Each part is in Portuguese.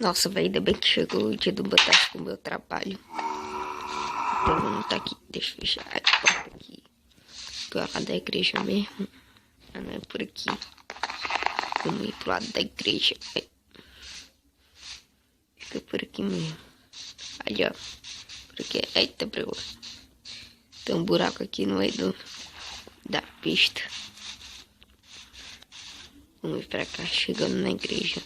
Nossa, velho, ainda bem que chegou o dia do Batasco com o meu trabalho. Então vamos tá aqui. Deixa eu fechar a porta aqui. Pro lado da igreja mesmo. Ah, não é por aqui. Vamos ir pro lado da igreja. Fica por aqui mesmo. Ali, ó. Por aqui. Eita, breu. Tem um buraco aqui no meio da pista. Vamos ir pra cá, chegando na igreja.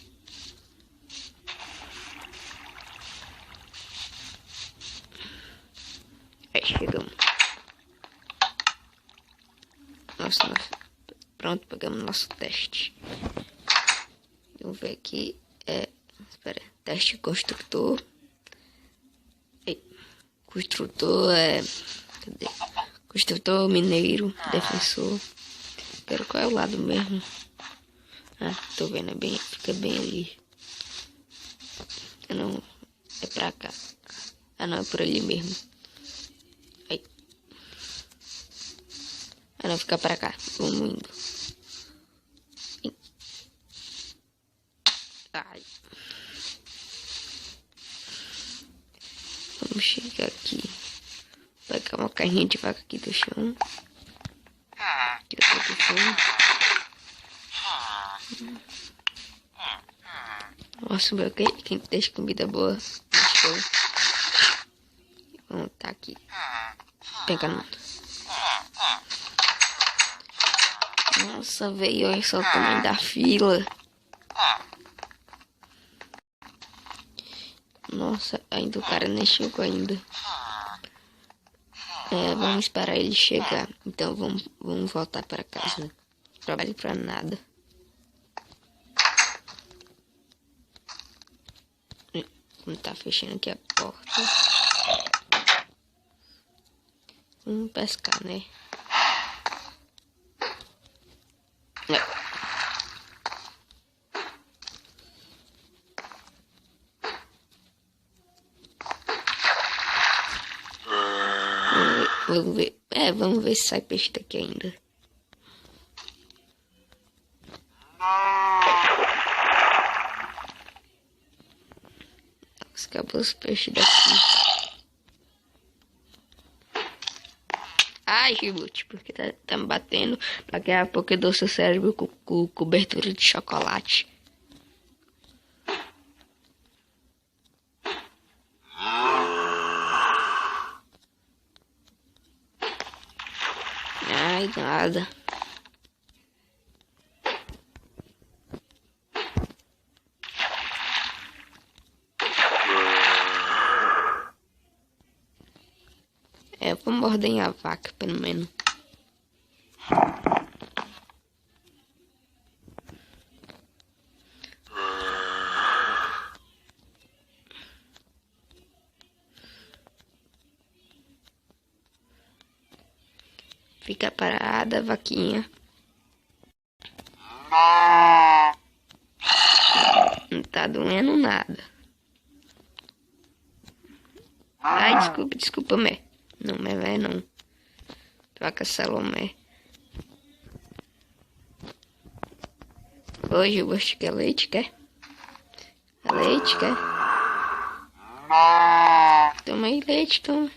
Chegamos. Nossa. Pronto, pegamos nosso teste. Vamos ver aqui. Espera. Teste construtor. Construtor cadê? Construtor, mineiro, defensor. Espera, qual é o lado mesmo? Ah, tô vendo, fica bem ali. Não, é pra cá. Ah, não, é por ali mesmo. Aí. Ah, não, fica pra cá. Vamos indo. Ai. Vamos chegar aqui. Pegar uma carrinha de vaca aqui do chão. Aqui do chão. Nossa, meu, quem deixa comida boa. Show. Vamos tá aqui. Pegando. Nossa, veio, olha só o tamanho da fila. Nossa, ainda o cara nem chegou ainda. Vamos esperar ele chegar. Então vamos voltar para casa. Trabalho pra nada. Vamos tá fechando aqui a porta. Vamos pescar, né? Vamos ver. Vamos ver se sai peixe daqui ainda. Acabou os peixes daqui. Ai, Gilbert, porque tá me batendo. Daqui a pouco eu dou seu cérebro com cobertura de chocolate. Ai, nada. Vamos ordenhar a vaca, pelo menos. Fica parada, vaquinha. Não tá doendo nada. Ai, desculpa, Mé. Não, Mé, não. Vaca Salomé. Hoje eu gosto de leite, quer? Leite, quer? Toma aí leite, toma.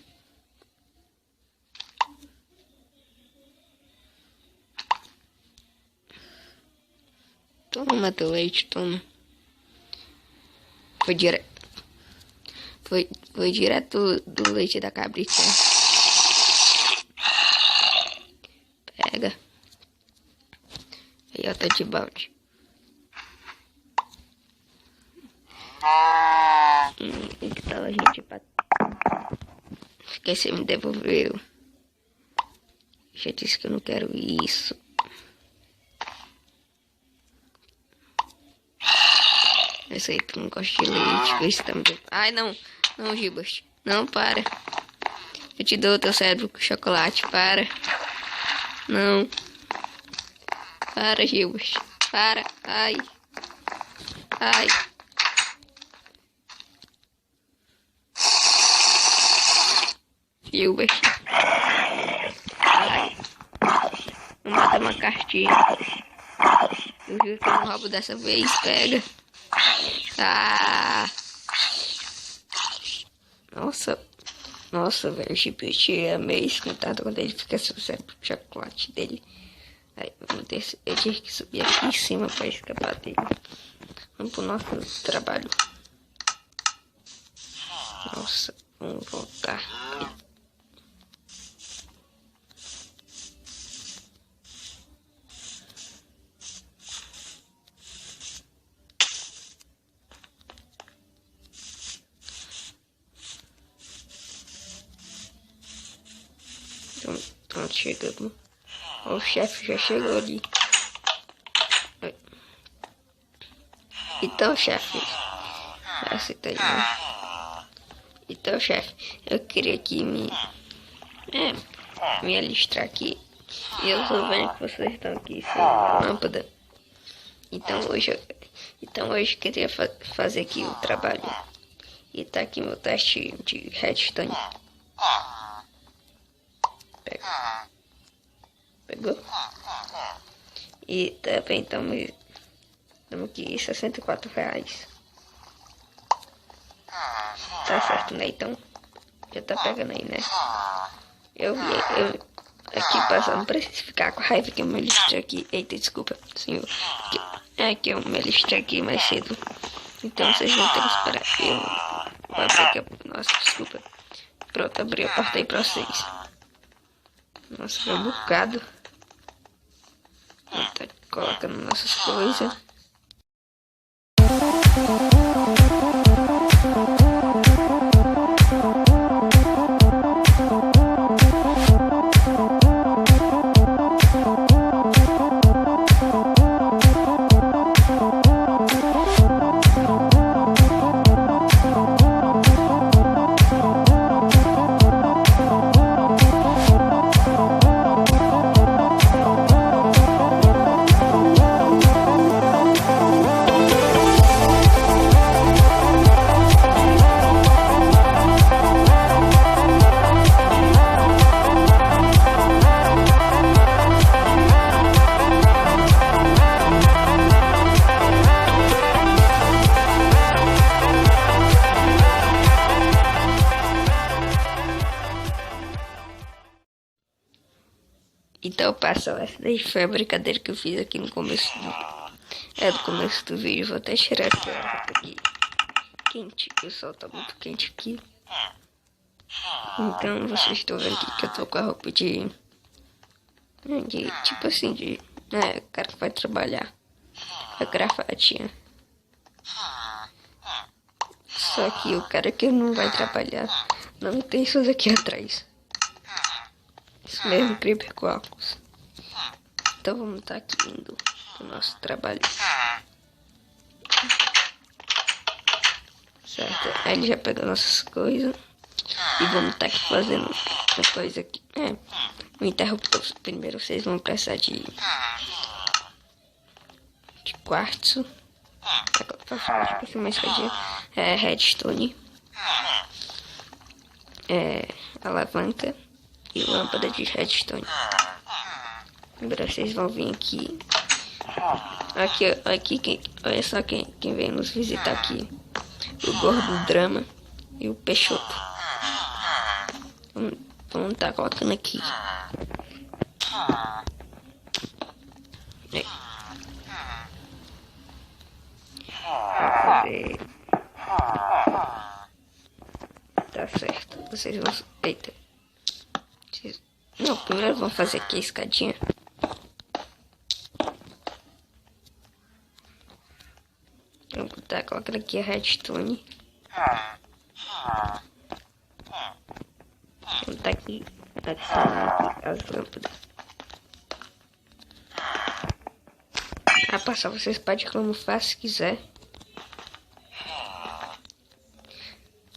Toma teu leite, toma. Foi direto do leite da cabrita. Pega. Aí, ó, tá de balde. Que tal a gente esqueci, me devolveu. Já disse que eu não quero isso. Eu sei que tu não gosta de leite, isso também. Ai, não, Gilbert. Não, para. Eu te dou o teu cérebro com chocolate, para. Não. Para, Gilbert. Para. Ai. Gilbert. Ai. Vou matar uma cartinha. Eu juro que eu não roubo dessa vez. Pega. Ah! Nossa. Nossa, velho, o Gibit é meio esquentado quando ele fica sucendo o chocolate dele. Aí, eu tive que subir aqui em cima pra escapar dele. Vamos pro nosso trabalho. Nossa, vamos voltar. Pronto, chegamos. O chefe já chegou ali. Então, chefe. Aceita ali. Então, chefe, eu queria que me alistrar aqui. E eu tô vendo que vocês estão aqui sem a lâmpada. Então hoje eu queria fazer aqui o trabalho. E tá aqui meu teste de redstone. Pegou? E também estamos aqui R$ 64. Tá certo, né? Então, já tá pegando aí, né? Eu aqui passando, não preciso ficar com raiva que eu me listrei aqui. Eita, desculpa, senhor. Que eu me listrei aqui mais cedo. Então vocês vão ter que esperar. Eu vou abrir aqui. Nossa, desculpa. Pronto, abri a porta aí pra vocês. Nossa, foi um bocado. Tá colocando nossas coisas. Então, pessoal, essa daí foi a brincadeira que eu fiz aqui no começo do começo do vídeo. Vou até tirar essa roupa aqui quente, que o sol tá muito quente aqui. Então, vocês estão vendo aqui que eu tô com a roupa tipo assim, o cara que vai trabalhar. A gravatinha. Só que o cara que não vai trabalhar não tem isso daqui atrás. Isso mesmo, Creeper com óculos. Então vamos estar aqui indo pro nosso trabalho. Certo? Aí ele já pegou nossas coisas. E vamos estar aqui fazendo uma coisa aqui. O interruptor. Primeiro vocês vão precisar de quartzo. Pra falar, tipo, uma escadinha. Redstone. Alavanca. E lâmpada de redstone. Agora vocês vão vir aqui. Olha só quem vem nos visitar aqui. O Gordo Drama e o Peixoto. Vamos estar colocando aqui. Pra poder... Tá certo. Vocês vão... Eita. Não, primeiro vamos fazer aqui a escadinha. Vamos botar, colocando aqui a redstone. Vamos botar aqui, adicionando aqui as lâmpadas. Passar, vocês podem camuflar se quiser.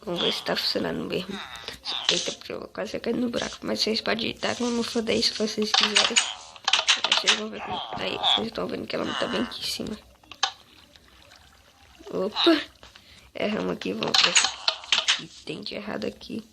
Vamos ver se tá funcionando mesmo. Eita, porque eu vou quase cair no buraco. Mas vocês podem estar camuflando aí se vocês quiserem. Aí vocês vão ver que... Aí vocês estão vendo que ela não tá bem aqui em cima. Opa! Erramos aqui, vamos ver o que tem de errado aqui.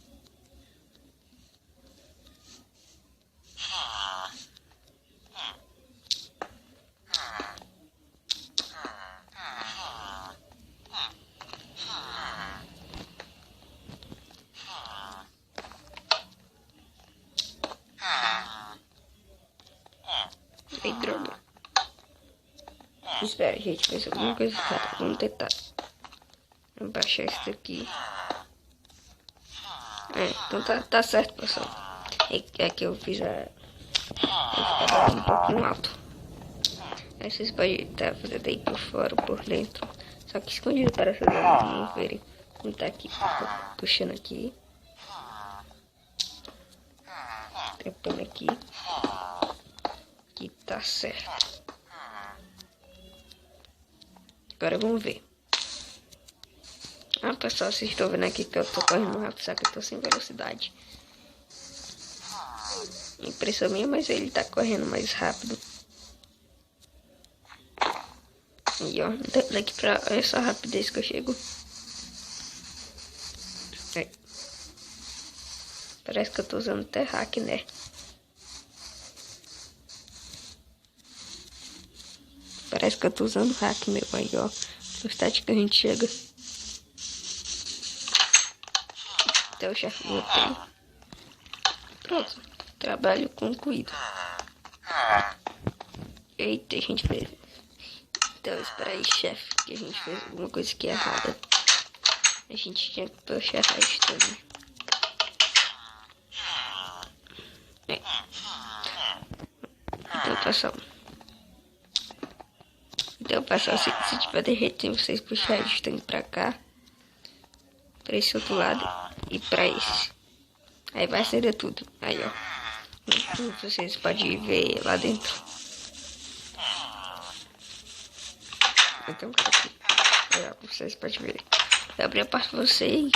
Espera, a gente fez alguma coisa errada. Vamos tentar. Vamos baixar isso daqui. Então tá certo, pessoal. É que eu fiz a um pouquinho alto. Aí vocês podem estar fazendo aí por fora, por dentro. Só que escondido para vocês não verem. Vamos tá aqui, puxando aqui. Trepando aqui. Aqui tá certo. Agora vamos ver. Pessoal, vocês estão vendo aqui que eu tô correndo rápido, só que eu tô sem velocidade. Impressão minha, mas ele tá correndo mais rápido. E ó, daqui pra... Olha só a rapidez que eu chego. Parece que eu tô usando até hack, né? Parece que eu tô usando hack, meu. Aí ó, o estático que a gente chega. Até o chefe voltei. Pronto, trabalho concluído. Eita, a gente fez. Então, espera aí, chefe, que a gente fez alguma coisa que é errada. A gente tinha que puxar a rastreira. Então, pessoal, se tiver derretendo, vocês puxarem a estante pra cá. Pra esse outro lado. E pra esse. Aí vai acender tudo. Aí, ó. Então, vocês podem ver lá dentro. Então, aqui. Aí, ó, vocês podem ver. Eu abri a parte de vocês.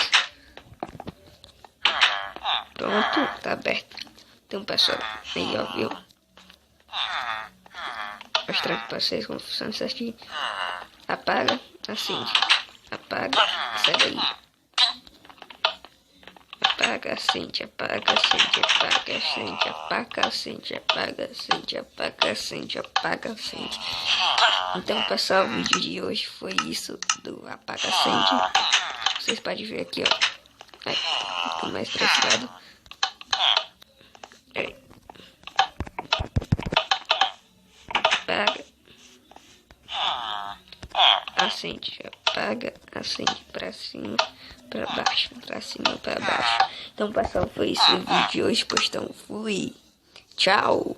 Pronto, tá aberto. Então, pessoal, aí, ó, viu? Mostrar pra vocês como funciona certinho. Apaga, acende. Apaga, sai daí. Apaga, acende, apaga, acende, apaga, acende, apaga, acende, apaga, acende, apaga, acende, apaga, acende. Então, pessoal, o vídeo de hoje foi isso do apaga, acende. Vocês podem ver aqui, ó. Aí, um pouco mais pra esse lado. Aí. Apaga. Acende, apaga, acende pra cima, pra baixo, pra cima, pra baixo. Então, pessoal, foi isso o vídeo de hoje, pois então fui. Tchau.